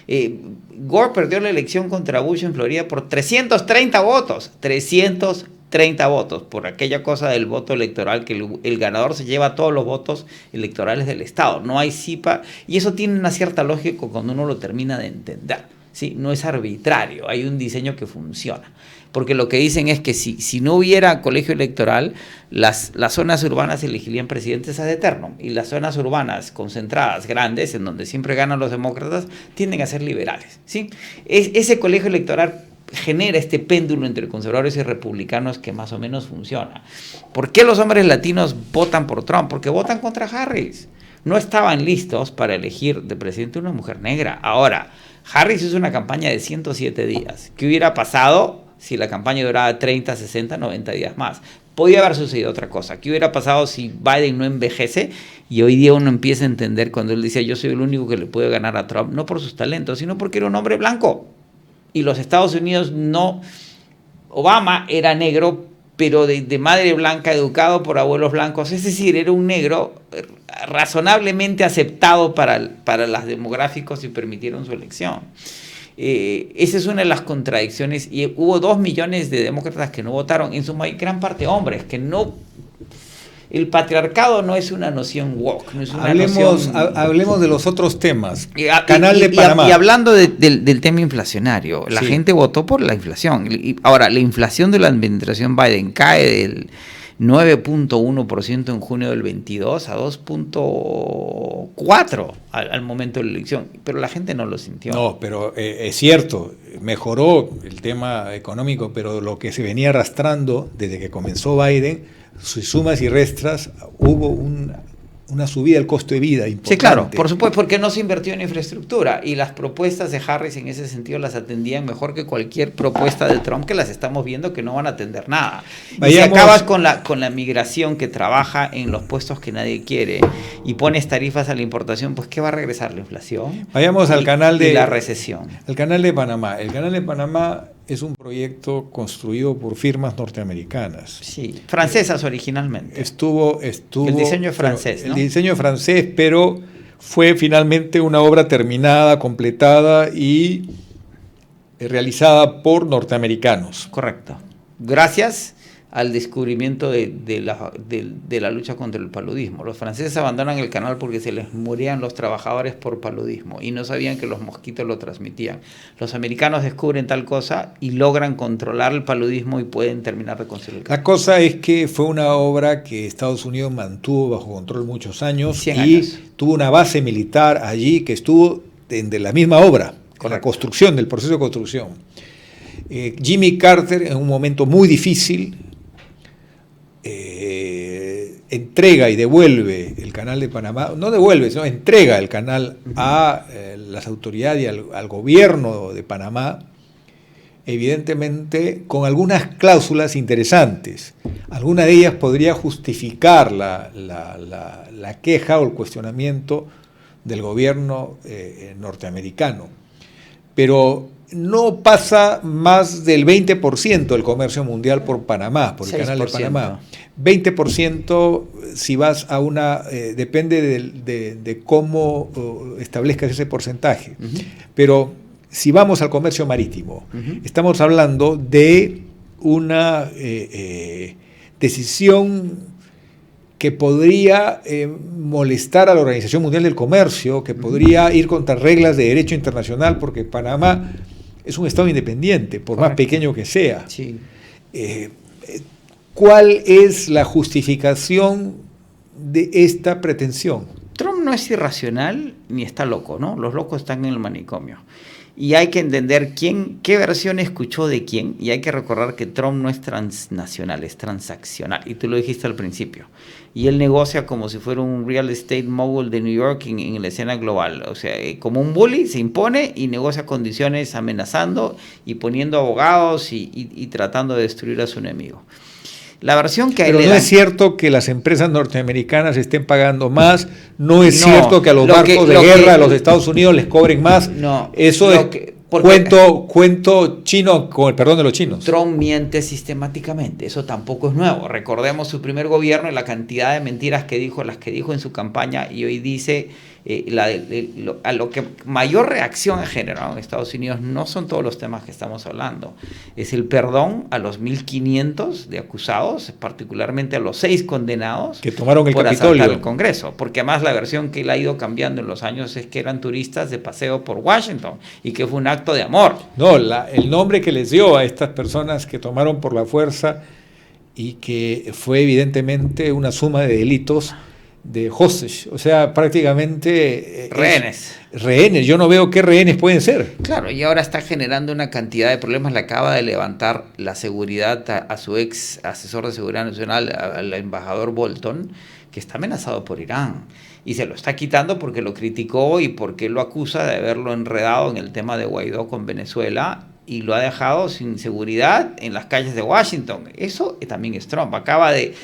[SPEAKER 3] Gore perdió la elección contra Bush en Florida por 330 votos, 330 votos, por aquella cosa del voto electoral, que el ganador se lleva todos los votos electorales del Estado, no hay CIPA, y eso tiene una cierta lógica cuando uno lo termina de entender, ¿sí? No es arbitrario, hay un diseño que funciona. Porque lo que dicen es que si no hubiera colegio electoral, las zonas urbanas elegirían presidentes ad eternum, y las zonas urbanas concentradas, grandes, en donde siempre ganan los demócratas, tienden a ser liberales, ¿sí? Ese colegio electoral genera este péndulo entre conservadores y republicanos que más o menos funciona. ¿Por qué los hombres latinos votan por Trump? Porque votan contra Harris. no estaban listos para elegir de presidente una mujer negra. Ahora, Harris hizo una campaña de 107 días. ¿Qué hubiera pasado si la campaña duraba 30, 60, 90 días más? Podía haber sucedido otra cosa. ¿Qué hubiera pasado si Biden no envejece? Y hoy día uno empieza a entender cuando él decía, yo soy el único que le puede ganar a Trump, no por sus talentos, sino porque era un hombre blanco. Y los Estados Unidos no... Obama era negro, pero de madre blanca, educado por abuelos blancos. Es decir, era un negro razonablemente aceptado para los demográficos y permitieron su elección. Esa es una de las contradicciones, y hubo 2 millones de demócratas que no votaron, en su gran parte hombres, que no... El patriarcado no es una noción woke, no es una
[SPEAKER 2] hablemos de los otros temas. Canal de Panamá.
[SPEAKER 3] Y hablando del tema inflacionario, la gente votó por la inflación. Ahora, la inflación de la administración Biden cae del 9.1% en junio del 22 a 2.4% al momento de la elección, pero la gente no lo sintió.
[SPEAKER 2] No, pero es cierto, mejoró el tema económico, pero lo que se venía arrastrando desde que comenzó Biden, sus sumas y restras, hubo una subida del costo de vida importante.
[SPEAKER 3] Sí, claro, por supuesto, porque no se invirtió en infraestructura, y las propuestas de Harris en ese sentido las atendían mejor que cualquier propuesta de Trump, que las estamos viendo que no van a atender nada. Y si acabas con la migración que trabaja en los puestos que nadie quiere y pones tarifas a la importación, pues ¿qué va a regresar? La inflación.
[SPEAKER 2] Vayamos al canal de
[SPEAKER 3] la recesión.
[SPEAKER 2] El canal de Panamá. El canal de Panamá es un proyecto construido por firmas norteamericanas.
[SPEAKER 3] Sí, francesas originalmente.
[SPEAKER 2] Estuvo
[SPEAKER 3] el diseño es francés, ¿no?
[SPEAKER 2] El diseño es francés, pero fue finalmente una obra terminada, completada y realizada por norteamericanos.
[SPEAKER 3] Correcto. Gracias al descubrimiento de la lucha contra el paludismo. Los franceses abandonan el canal porque se les morían los trabajadores por paludismo y no sabían que los mosquitos lo transmitían. Los americanos descubren tal cosa y logran controlar el paludismo y pueden terminar de construir el canal.
[SPEAKER 2] La cosa es que fue una obra que Estados Unidos mantuvo bajo control muchos años
[SPEAKER 3] 100
[SPEAKER 2] y
[SPEAKER 3] años.
[SPEAKER 2] Tuvo una base militar allí que estuvo de la misma obra, con la construcción, del proceso de construcción. Jimmy Carter, en un momento muy difícil, entrega y devuelve el canal de Panamá, no devuelve, sino entrega el canal a las autoridades y al gobierno de Panamá, evidentemente con algunas cláusulas interesantes. Alguna de ellas podría justificar la queja o el cuestionamiento del gobierno norteamericano, pero no pasa más del 20% del comercio mundial por Panamá, por el 6%. Canal de Panamá. 20% si vas a depende de cómo establezcas ese porcentaje. Pero si vamos al comercio marítimo, estamos hablando de una decisión que podría molestar a la Organización Mundial del Comercio, que podría ir contra reglas de derecho internacional, porque Panamá es un estado independiente, por más pequeño que sea.
[SPEAKER 3] Sí.
[SPEAKER 2] ¿Cuál es la justificación de esta pretensión?
[SPEAKER 3] Trump no es irracional ni está loco, ¿no? Los locos están en el manicomio. Y hay que entender qué versión escuchó de quién, y hay que recordar que Trump no es transnacional, es transaccional, y tú lo dijiste al principio. Y él negocia como si fuera un real estate mogul de New York en la escena global. O sea, como un bully se impone y negocia condiciones amenazando y poniendo abogados y tratando de destruir a su enemigo. La versión que
[SPEAKER 2] Pero no es cierto que las empresas norteamericanas estén pagando más, no es cierto que a los barcos de guerra de los Estados Unidos les cobren más.
[SPEAKER 3] No,
[SPEAKER 2] eso es cuento chino, con el perdón de los chinos.
[SPEAKER 3] Trump miente sistemáticamente, eso tampoco es nuevo. Recordemos su primer gobierno y la cantidad de mentiras que dijo, las que dijo en su campaña, y hoy dice a lo que mayor reacción ha generado en Estados Unidos no son todos los temas que estamos hablando, es el perdón a los 1.500 de acusados, particularmente a los 6 condenados
[SPEAKER 2] que tomaron el
[SPEAKER 3] por
[SPEAKER 2] Capitolio,
[SPEAKER 3] asaltar el Congreso, porque además la versión que él ha ido cambiando en los años es que eran turistas de paseo por Washington y que fue un acto de amor.
[SPEAKER 2] No, el nombre que les dio a estas personas que tomaron por la fuerza y que fue evidentemente una suma de delitos, de hostage, o sea, prácticamente
[SPEAKER 3] rehenes.
[SPEAKER 2] Yo no veo qué rehenes pueden ser.
[SPEAKER 3] Claro, y ahora está generando una cantidad de problemas. Le acaba de levantar la seguridad a su ex asesor de seguridad nacional, al embajador Bolton, que está amenazado por Irán. Y se lo está quitando porque lo criticó y porque lo acusa de haberlo enredado en el tema de Guaidó con Venezuela y lo ha dejado sin seguridad en las calles de Washington. Eso también es Trump. Acaba de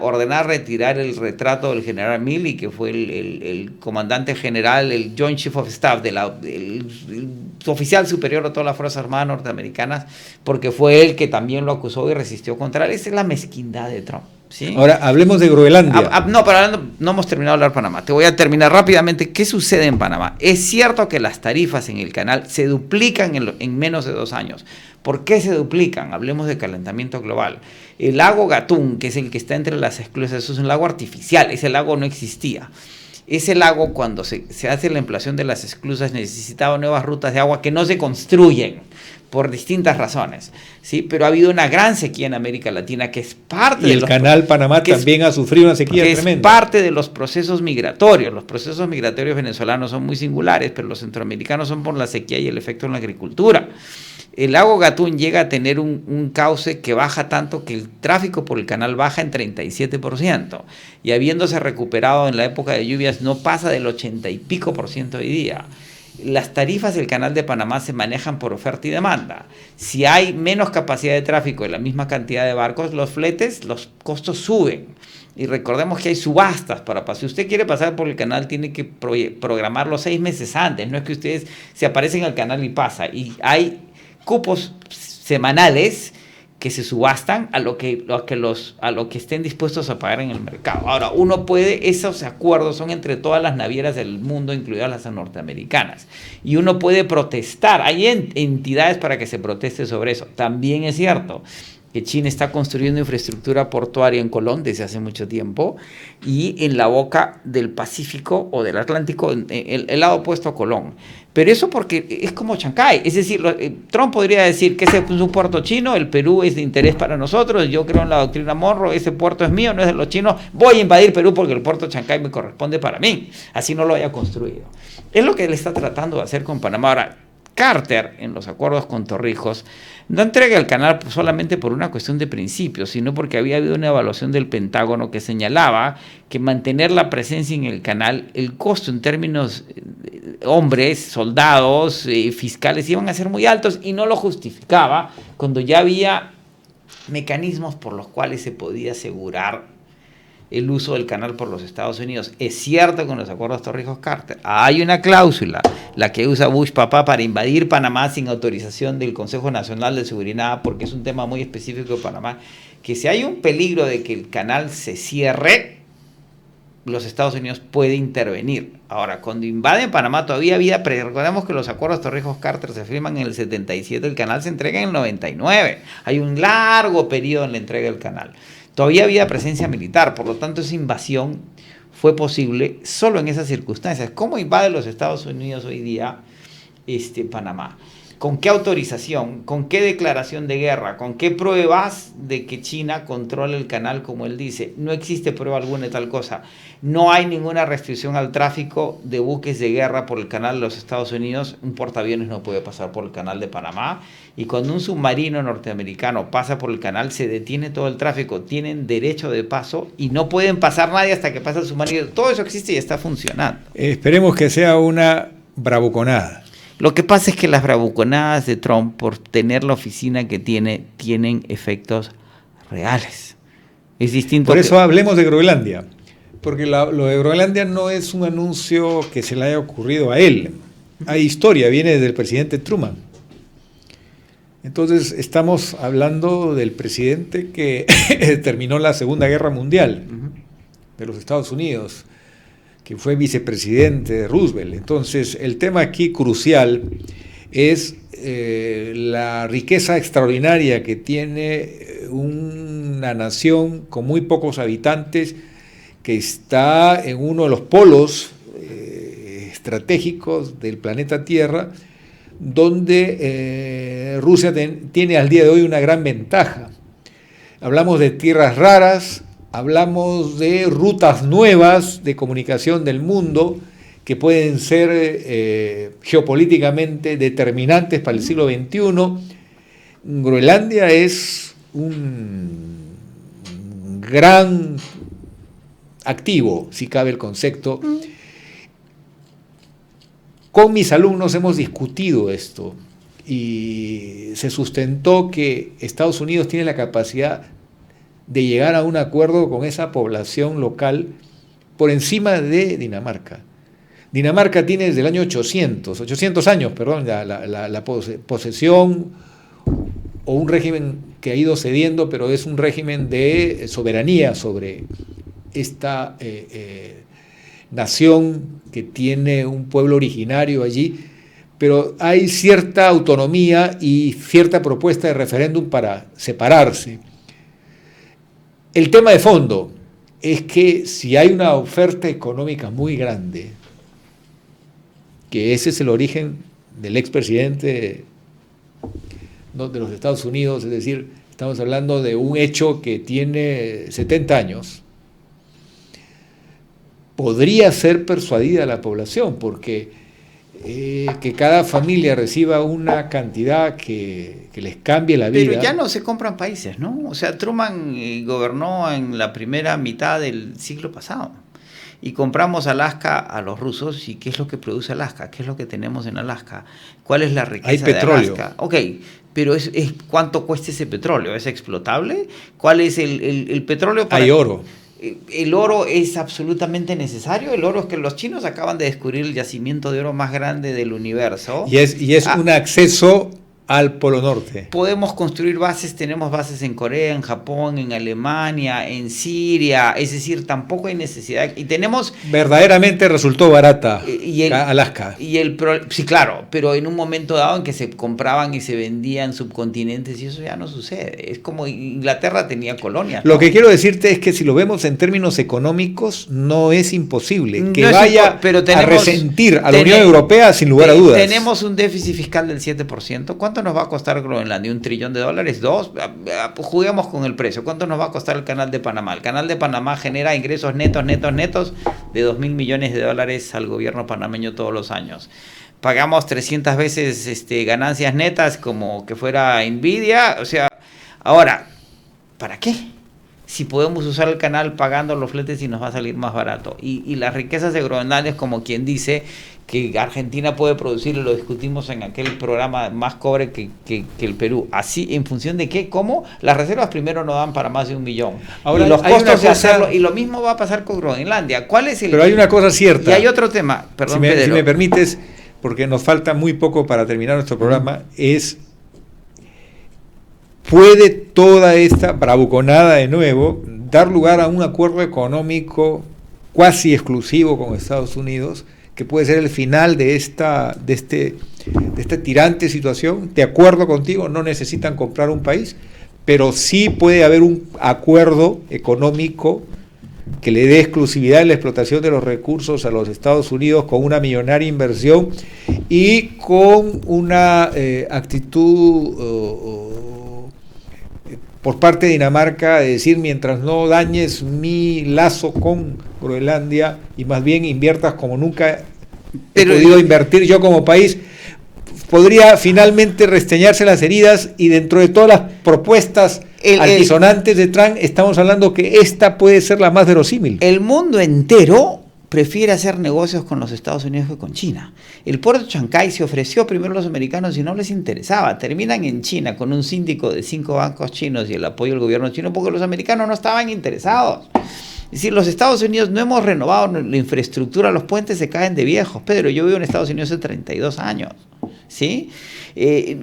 [SPEAKER 3] ordenar retirar el retrato del general Milley, que fue el comandante general, el Joint Chief of Staff, el oficial superior a todas las Fuerzas Armadas norteamericanas, porque fue él que también lo acusó y resistió contra él. Esa es la mezquindad de Trump. ¿Sí?
[SPEAKER 2] Ahora, hablemos de Groenlandia.
[SPEAKER 3] Pero no hemos terminado de hablar de Panamá. Te voy a terminar rápidamente. ¿Qué sucede en Panamá? Es cierto que las tarifas en el canal se duplican en menos de 2 años. ¿Por qué se duplican? Hablemos de calentamiento global. El lago Gatún, que es el que está entre las esclusas, eso es un lago artificial. Ese lago no existía. Ese lago, cuando se hace la ampliación de las esclusas, necesitaba nuevas rutas de agua que no se construyen por distintas razones, ¿sí? Pero ha habido una gran sequía en América Latina que es parte
[SPEAKER 2] y el canal Panamá también ha sufrido una sequía tremenda.
[SPEAKER 3] Es parte de los procesos migratorios. Los procesos migratorios venezolanos son muy singulares, pero los centroamericanos son por la sequía y el efecto en la agricultura. El lago Gatún llega a tener un cauce que baja tanto que el tráfico por el canal baja en 37%, y habiéndose recuperado en la época de lluvias no pasa del 80 y pico % hoy día. Las tarifas del canal de Panamá se manejan por oferta y demanda. Si hay menos capacidad de tráfico y la misma cantidad de barcos, los fletes, los costos suben. Y recordemos que hay subastas para pasar. Si usted quiere pasar por el canal, tiene que programarlo 6 meses antes. No es que ustedes se aparecen al canal y pasa. Y hay cupos semanales que se subastan a lo que estén dispuestos a pagar en el mercado. Ahora, esos acuerdos son entre todas las navieras del mundo, incluidas las norteamericanas, y uno puede protestar. Hay entidades para que se proteste sobre eso. También es cierto que China está construyendo infraestructura portuaria en Colón desde hace mucho tiempo, y en la boca del Pacífico o del Atlántico, el lado opuesto a Colón. Pero eso porque es como Chancay. Es decir, Trump podría decir que ese es un puerto chino, el Perú es de interés para nosotros, yo creo en la doctrina Monroe, ese puerto es mío, no es de los chinos, voy a invadir Perú porque el puerto Chancay me corresponde para mí, así no lo haya construido. Es lo que él está tratando de hacer con Panamá. Ahora, Carter, en los acuerdos con Torrijos, no entrega el canal solamente por una cuestión de principios, sino porque había habido una evaluación del Pentágono que señalaba que mantener la presencia en el canal, el costo en términos hombres, soldados, fiscales, iban a ser muy altos, y no lo justificaba cuando ya había mecanismos por los cuales se podía asegurar el uso del canal por los Estados Unidos. Es cierto que con los acuerdos Torrijos-Carter hay una cláusula, la que usa Bush papá, para invadir Panamá sin autorización del Consejo Nacional de Seguridad, porque es un tema muy específico de Panamá, que si hay un peligro de que el canal se cierre, los Estados Unidos puede intervenir. Ahora, cuando invaden Panamá todavía había, recordemos que los acuerdos Torrijos-Carter se firman en el 77, el canal se entrega en el 99. Hay un largo periodo en la entrega del canal. Todavía había presencia militar, por lo tanto esa invasión fue posible solo en esas circunstancias. ¿Cómo invade los Estados Unidos hoy día Panamá? ¿Con qué autorización? ¿Con qué declaración de guerra? ¿Con qué pruebas de que China controla el canal como él dice? No existe prueba alguna de tal cosa. No hay ninguna restricción al tráfico de buques de guerra por el canal de los Estados Unidos. Un portaaviones no puede pasar por el canal de Panamá. Y cuando un submarino norteamericano pasa por el canal, se detiene todo el tráfico. Tienen derecho de paso y no pueden pasar nadie hasta que pase el submarino. Todo eso existe y está funcionando.
[SPEAKER 2] Esperemos que sea una bravuconada.
[SPEAKER 3] Lo que pasa es que las bravuconadas de Trump, por tener la oficina que tienen efectos reales. Es distinto.
[SPEAKER 2] Por eso hablemos de Groenlandia, porque lo de Groenlandia no es un anuncio que se le haya ocurrido a él. Hay historia, viene desde el presidente Truman. Entonces estamos hablando del presidente que terminó la Segunda Guerra Mundial de los Estados Unidos, que fue vicepresidente de Roosevelt. Entonces, el tema aquí crucial es la riqueza extraordinaria que tiene una nación con muy pocos habitantes, que está en uno de los polos estratégicos del planeta Tierra, donde Rusia tiene al día de hoy una gran ventaja. Hablamos de tierras raras, hablamos de rutas nuevas de comunicación del mundo que pueden ser geopolíticamente determinantes para el siglo XXI. Groenlandia es un gran activo, si cabe el concepto. Con mis alumnos hemos discutido esto y se sustentó que Estados Unidos tiene la capacidad de llegar a un acuerdo con esa población local por encima de Dinamarca. Dinamarca tiene desde el año 800 años, perdón, la posesión o un régimen que ha ido cediendo, pero es un régimen de soberanía sobre esta nación que tiene un pueblo originario allí, pero hay cierta autonomía y cierta propuesta de referéndum para separarse. El tema de fondo es que si hay una oferta económica muy grande, que ese es el origen del expresidente de los Estados Unidos, es decir, estamos hablando de un hecho que tiene 70 años, podría ser persuadida a la población, porque que cada familia reciba una cantidad que les cambie la vida.
[SPEAKER 3] Pero ya no se compran países, ¿no? O sea, Truman gobernó en la primera mitad del siglo pasado y compramos Alaska a los rusos. ¿Y qué es lo que produce Alaska? ¿Qué es lo que tenemos en Alaska? ¿Cuál es la riqueza de Alaska? Ok, pero es ¿cuánto cuesta ese petróleo? ¿Es explotable? ¿Cuál es el petróleo?
[SPEAKER 2] Hay oro.
[SPEAKER 3] ¿El oro es absolutamente necesario? El oro es que los chinos acaban de descubrir el yacimiento de oro más grande del universo.
[SPEAKER 2] Y es un acceso al Polo Norte.
[SPEAKER 3] Podemos construir bases, tenemos bases en Corea, en Japón, en Alemania, en Siria, es decir, tampoco hay necesidad. Y tenemos...
[SPEAKER 2] Verdaderamente resultó barata Alaska.
[SPEAKER 3] Sí, claro, pero en un momento dado en que se compraban y se vendían subcontinentes y eso ya no sucede. Es como Inglaterra tenía colonias, ¿no?
[SPEAKER 2] Lo que quiero decirte es que si lo vemos en términos económicos, no es imposible que vaya a resentir a la Unión Europea sin lugar a dudas.
[SPEAKER 3] Tenemos un déficit fiscal del 7%. ¿Cuánto nos va a costar Groenlandia? ¿$1 trillón? ¿2? Juguemos con el precio. ¿Cuánto nos va a costar el canal de Panamá? El canal de Panamá genera ingresos netos de $2.000 millones al gobierno panameño todos los años. Pagamos 300 veces ganancias netas como que fuera Nvidia. O sea, ahora, ¿para qué? Si podemos usar el canal pagando los fletes y nos va a salir más barato. Y las riquezas de Groenlandia es como quien dice que Argentina puede producir, y lo discutimos en aquel programa, más cobre que el Perú. Así, ¿en función de qué? ¿Cómo? Las reservas primero no dan para más de 1 millón.
[SPEAKER 2] Ahora,
[SPEAKER 3] y los costos de hacerlo, y lo mismo va a pasar con Groenlandia. ¿Cuál es el...?
[SPEAKER 2] Pero hay una cosa cierta.
[SPEAKER 3] Y hay otro tema, perdón, Pedro.
[SPEAKER 2] Si me permites, porque nos falta muy poco para terminar nuestro programa, ¿puede toda esta bravuconada de nuevo dar lugar a un acuerdo económico cuasi exclusivo con Estados Unidos, que puede ser el final de esta tirante situación? De acuerdo contigo, no necesitan comprar un país, pero sí puede haber un acuerdo económico que le dé exclusividad en la explotación de los recursos a los Estados Unidos con una millonaria inversión y con una actitud por parte de Dinamarca de decir: mientras no dañes mi lazo con Groenlandia y más bien inviertas como nunca he podido invertir yo como país, podría finalmente resteñarse las heridas. Y dentro de todas las propuestas altisonantes de Trump, estamos hablando que esta puede ser la más verosímil.
[SPEAKER 3] El mundo entero prefiere hacer negocios con los Estados Unidos que con China. El puerto de Chancay se ofreció primero a los americanos y no les interesaba. Terminan en China con un síndico de 5 bancos chinos y el apoyo del gobierno chino porque los americanos no estaban interesados. Es decir, los Estados Unidos no hemos renovado la infraestructura, los puentes se caen de viejos. Pedro, yo vivo en Estados Unidos hace 32 años, ¿sí?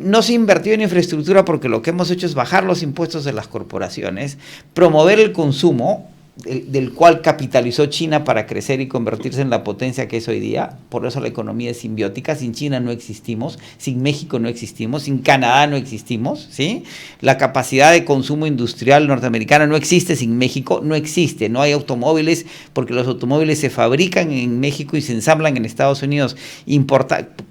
[SPEAKER 3] No se invirtió en infraestructura porque lo que hemos hecho es bajar los impuestos de las corporaciones, promover el consumo, del cual capitalizó China para crecer y convertirse en la potencia que es hoy día. Por eso la economía es simbiótica. Sin China no existimos, sin México no existimos, sin Canadá no existimos, ¿sí? La capacidad de consumo industrial norteamericana no existe sin México, no existe. No hay automóviles porque los automóviles se fabrican en México y se ensamblan en Estados Unidos.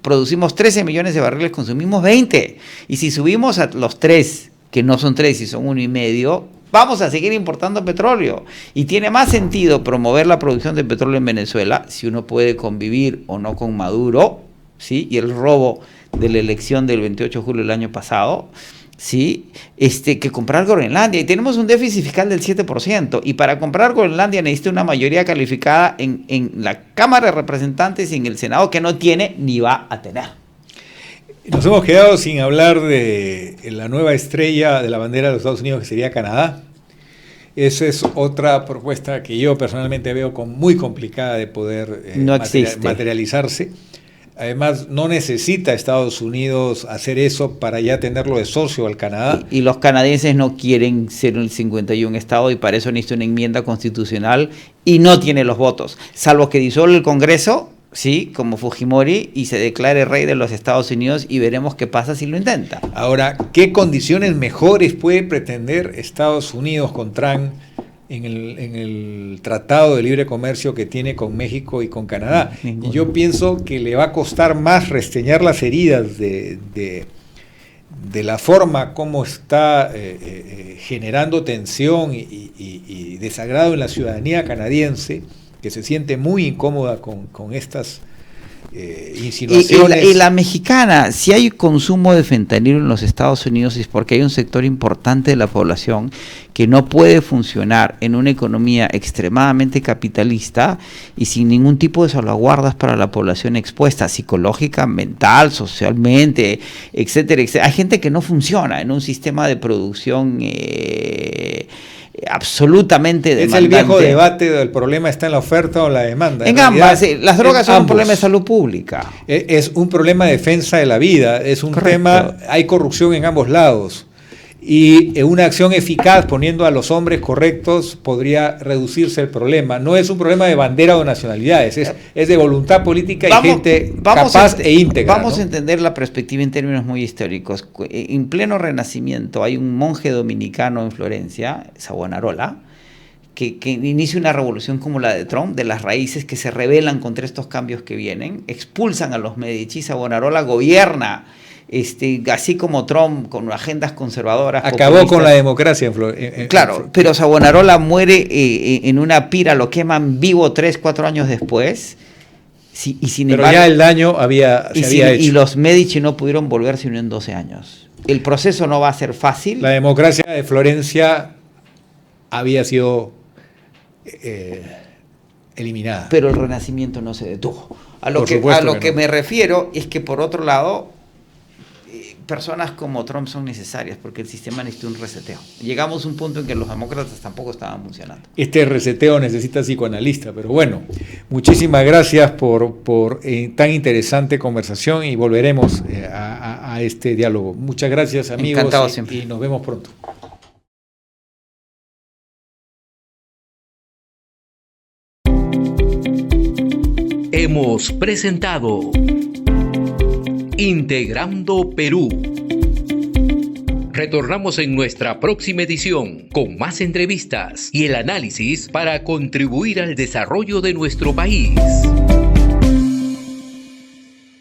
[SPEAKER 3] Producimos 13 millones de barriles, consumimos 20. Y si subimos a los 3, que no son 3 y son 1,5, vamos a seguir importando petróleo. Y tiene más sentido promover la producción de petróleo en Venezuela si uno puede convivir o no con Maduro, ¿sí? Y el robo de la elección del 28 de julio del año pasado, ¿sí? Que comprar Groenlandia. Y tenemos un déficit fiscal del 7%. Y para comprar Groenlandia necesita una mayoría calificada en la Cámara de Representantes y en el Senado, que no tiene ni va a tener.
[SPEAKER 2] Nos hemos quedado sin hablar de la nueva estrella de la bandera de los Estados Unidos, que sería Canadá. Esa es otra propuesta que yo personalmente veo muy complicada de poder materializarse. Además, no necesita Estados Unidos hacer eso para ya tenerlo de socio al Canadá.
[SPEAKER 3] Y los canadienses no quieren ser el 51 estado y para eso necesita una enmienda constitucional y no tiene los votos, salvo que disuelva el Congreso, sí, como Fujimori, y se declare rey de los Estados Unidos, y veremos qué pasa si lo intenta.
[SPEAKER 2] Ahora, ¿qué condiciones mejores puede pretender Estados Unidos con Trump en el Tratado de Libre Comercio que tiene con México y con Canadá? Y yo pienso que le va a costar más restreñar las heridas de la forma como está generando tensión y desagrado en la ciudadanía canadiense, que se siente muy incómoda con estas insinuaciones.
[SPEAKER 3] Y la mexicana, si hay consumo de fentanilo en los Estados Unidos es porque hay un sector importante de la población que no puede funcionar en una economía extremadamente capitalista y sin ningún tipo de salvaguardas para la población expuesta, psicológica, mental, socialmente, etcétera, etcétera. Hay gente que no funciona en un sistema de producción absolutamente demandante.
[SPEAKER 2] Es el viejo debate del problema está en la oferta o la demanda.
[SPEAKER 3] En ambas, las drogas son un problema de salud pública.
[SPEAKER 2] Es un problema de defensa de la vida, es un
[SPEAKER 3] Correcto.
[SPEAKER 2] tema, hay corrupción en ambos lados. Y una acción eficaz poniendo a los hombres correctos podría reducirse el problema. No es un problema de bandera o nacionalidades, es de voluntad política y gente capaz e íntegra.
[SPEAKER 3] Vamos
[SPEAKER 2] ¿no?
[SPEAKER 3] a entender la perspectiva en términos muy históricos. En pleno Renacimiento hay un monje dominicano en Florencia, Savonarola, que inicia una revolución como la de Trump, de las raíces que se rebelan contra estos cambios que vienen, expulsan a los Medici, Savonarola gobierna. Así como Trump con agendas conservadoras.
[SPEAKER 2] Acabó populistas. Con la democracia
[SPEAKER 3] Claro, pero Savonarola muere en una pira, lo queman vivo 3-4 años después. Y sin
[SPEAKER 2] pero
[SPEAKER 3] embargo,
[SPEAKER 2] ya el daño se había hecho.
[SPEAKER 3] Y los Medici no pudieron volver sino en 12 años. El proceso no va a ser fácil.
[SPEAKER 2] La democracia de Florencia había sido eliminada.
[SPEAKER 3] Pero el Renacimiento no se detuvo. A lo que me refiero es que, por otro lado, personas como Trump son necesarias porque el sistema necesita un reseteo. Llegamos a un punto en que los demócratas tampoco estaban funcionando.
[SPEAKER 2] Este reseteo necesita psicoanalista, pero bueno, muchísimas gracias por tan interesante conversación y volveremos a este diálogo. Muchas gracias, amigos.
[SPEAKER 3] Encantado siempre.
[SPEAKER 2] Y nos vemos pronto.
[SPEAKER 1] Hemos presentado Integrando Perú. Retornamos en nuestra próxima edición con más entrevistas y el análisis para contribuir al desarrollo de nuestro país.